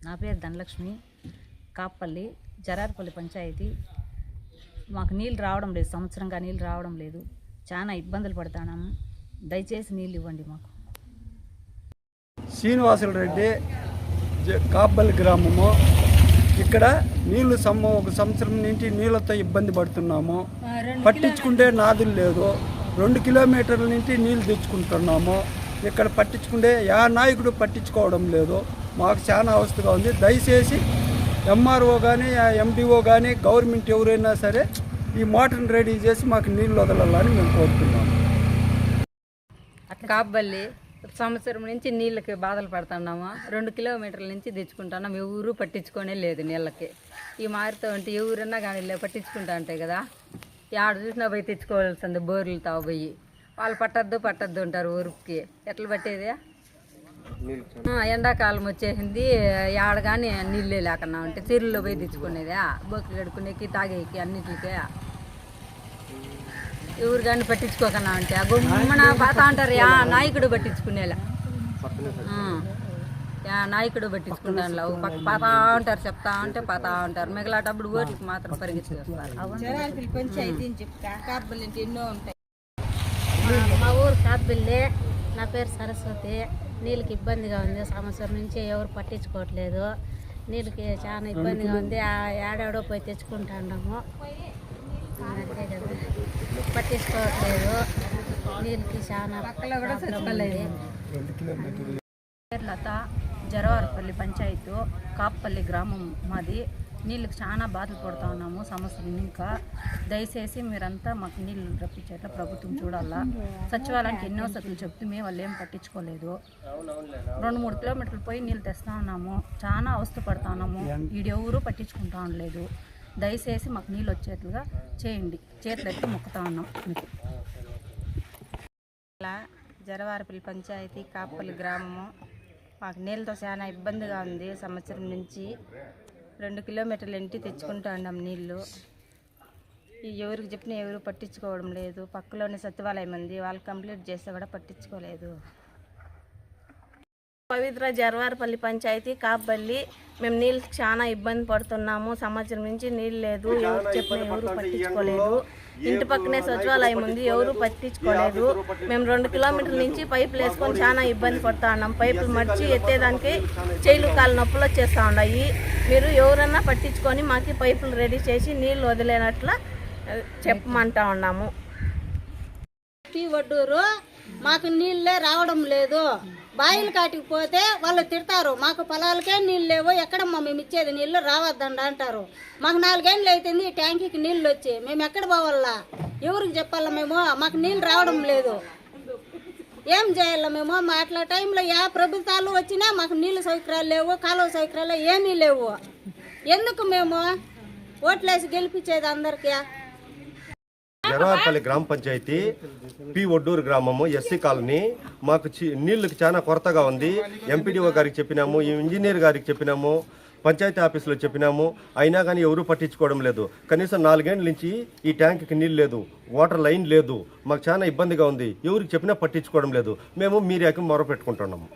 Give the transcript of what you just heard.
నా పేరు ధనలక్ష్మి, కాప్పల్లి జరార్పల్లి పంచాయతీ. మాకు నీళ్ళు రావడం లేదు, సంవత్సరంగా నీళ్ళు రావడం లేదు. చాలా ఇబ్బందులు పడుతున్నాము. దయచేసి నీళ్ళు ఇవ్వండి మాకు. శ్రీనివాసులు రెడ్డి, కాప్పల్లి గ్రామము. ఇక్కడ నీళ్లు ఒక సంవత్సరం నుంచి నీళ్ళతో ఇబ్బంది పడుతున్నాము. పట్టించుకుంటే నాదులు లేదు. 2 కిలోమీటర్ల నుంచి నీళ్ళు తెచ్చుకుంటున్నాము. ఇక్కడ పట్టించుకుంటే యా నాయకుడు పట్టించుకోవడం లేదు. మాకు చాలా అవస్థగా ఉంది. దయచేసి ఎంఆర్ఓ కానీ ఎండిఓ కానీ గవర్నమెంట్ ఎవరైనా సరే ఈ మోటార్ని రెడీ చేసి మాకు నీళ్ళు వదలాలని మేము కోరుతున్నాము. కాప్పల్లి సంవత్సరం నుంచి నీళ్ళకి బాధలు పడుతున్నాము. 2 కిలోమీటర్ల నుంచి తెచ్చుకుంటున్నాం. ఎవరు పట్టించుకోనే లేదు నీళ్ళకి. ఈ మారితో ఉంటే ఎవరన్నా కానీ పట్టించుకుంటా ఉంటాయి కదా, ఆడ చూసినా పోయి తెచ్చుకోవాల్సింది. బోర్లతో పోయి వాళ్ళు పట్టద్దు ఉంటారు ఊరికి. ఎట్లా పట్టేది? ఎండాకాలం వచ్చేసింది, ఆడ కానీ నీళ్ళే లేకుండా ఉంటే చెరువులో పోయి తెచ్చుకునేదా, బొక్కి కడుక్కునేకి తాగేకి అన్నిటికి. ఎవరు కానీ పట్టించుకోకుండా ఉంటే గుమ్మన పోతా ఉంటారు. నాయకుడు పట్టించుకునేలా, నాయకుడు పట్టించుకుంటాను. పక్క పోతా ఉంటారు, చెప్తా ఉంటే పోతా ఉంటారు. మిగలాటప్పుడు ఓట్లకి మాత్రం పరిగెత్తుకొస్తారు. మా ఊరు కాప్పల్లి. నా పేరు సరస్వతి. నీళ్ళకి ఇబ్బందిగా ఉంది. సంవత్సరం నుంచి ఎవరు పట్టించుకోవట్లేదు. నీళ్ళకి చాలా ఇబ్బందిగా ఉంది. ఏడాడో పోయి తెచ్చుకుంటాము. అంతే కదా, పట్టించుకోవట్లేదు. నీళ్ళకి చాలా లత, జరవారపల్లి పంచాయతీ, కాప్పల్లి గ్రామం మాది. నీళ్ళకి చాలా బాధలు పడుతూ ఉన్నాము సంవత్సరం ఇంకా. దయచేసి మీరంతా మాకు నీళ్ళు రప్పించేట్లా ప్రభుత్వం చూడాలా. సచివాలయానికి ఎన్నో సతులు చెప్తే వాళ్ళు ఏం పట్టించుకోలేదు. 2-3 కిలోమీటర్లు పోయి నీళ్ళు తెస్తా ఉన్నాము. చాలా అవస్థ పడుతూ ఉన్నాము. ఈడెవరూ పట్టించుకుంటా ఉండలేదు. దయచేసి మాకు నీళ్ళు వచ్చేట్లుగా చేయండి. చేతులు ఎత్తి మొక్కుతా ఉన్నాం మీకు. జరవారపల్లి పంచాయతీ, కాప్పల్లి గ్రామము. మాకు నీళ్ళతో చాలా ఇబ్బందిగా ఉంది. సంవత్సరం నుంచి 2 కిలోమీటర్ల ఇంటి తెచ్చుకుంటూ ఉన్నాం నీళ్ళు. ఎవరికి చెప్పినా ఎవరు పట్టించుకోవడం లేదు. పక్కలోనే సచివాలయం ఉంది, వాళ్ళు కంప్లీట్ చేస్తే కూడా పట్టించుకోలేదు. పవిత్ర జరవారపల్లి పంచాయతీ, కాప్పల్లి. మేము నీళ్ళకి చాలా ఇబ్బంది పడుతున్నాము. సంవత్సరం నుంచి నీళ్ళు లేదు. ఎవరు చెప్పినా ఎవరు పట్టించుకోలేదు. ఇంటి పక్కనే సచివాలయం ఉంది, ఎవరు పట్టించుకోలేదు. మేము 2 కిలోమీటర్ల నుంచి పైపులు వేసుకొని చాలా ఇబ్బంది పడుతూ ఉన్నాం. పైపులు మర్చి ఎత్తేదానికి చేయిలు కాలు నొప్పులు వచ్చేస్తూ ఉన్నాయి. మీరు ఎవరన్నా పట్టించుకొని మాకు పైపులు రెడీ చేసి నీళ్ళు వదిలేనట్ల చెప్పమంటా ఉన్నాము. వడ్డూరు మాకు నీళ్ళే రావడం లేదు. బాయిలు కాటికి పోతే వాళ్ళు తిడతారు, మాకు పొలాలకే నీళ్ళు లేవు, ఎక్కడమ్మా మేము ఇచ్చేది నీళ్ళు రావద్దండి అంటారు. మాకు 4 ఏళ్ళు అవుతుంది ఈ ట్యాంకీకి నీళ్ళు వచ్చి. మేము ఎక్కడ పోవాలా, ఎవరికి చెప్పాలా? మేము మాకు నీళ్ళు రావడం లేదు, ఏం చేయాలా మేము? మా అట్లా టైంలో ప్రభుత్వాలు వచ్చినా మాకు నీళ్ళు సౌకర్యాలు లేవు, కాలువ సౌకర్యాలు ఏమీ లేవు. ఎందుకు మేము ఓట్లేసి గెలిపించేది అందరికీ? జరవారపల్లి గ్రామ పంచాయతీ, పి ఒడ్డూరు గ్రామము, ఎస్సీ కాలనీ. మాకు నీళ్ళకి చాలా కొరతగా ఉంది. ఎంపీడీఓ గారికి చెప్పినాము, ఇంజనీర్ గారికి చెప్పినాము, పంచాయతీ ఆఫీసులో చెప్పినాము. అయినా కానీ ఎవరూ పట్టించుకోవడం లేదు. కనీసం 4 ఏళ్ళ నుంచి ఈ ట్యాంక్కి నీళ్ళు లేదు, వాటర్ లైన్ లేదు. మాకు చాలా ఇబ్బందిగా ఉంది. ఎవరికి చెప్పినా పట్టించుకోవడం లేదు. మేము మీరేకి మొర పెట్టుకుంటున్నాము.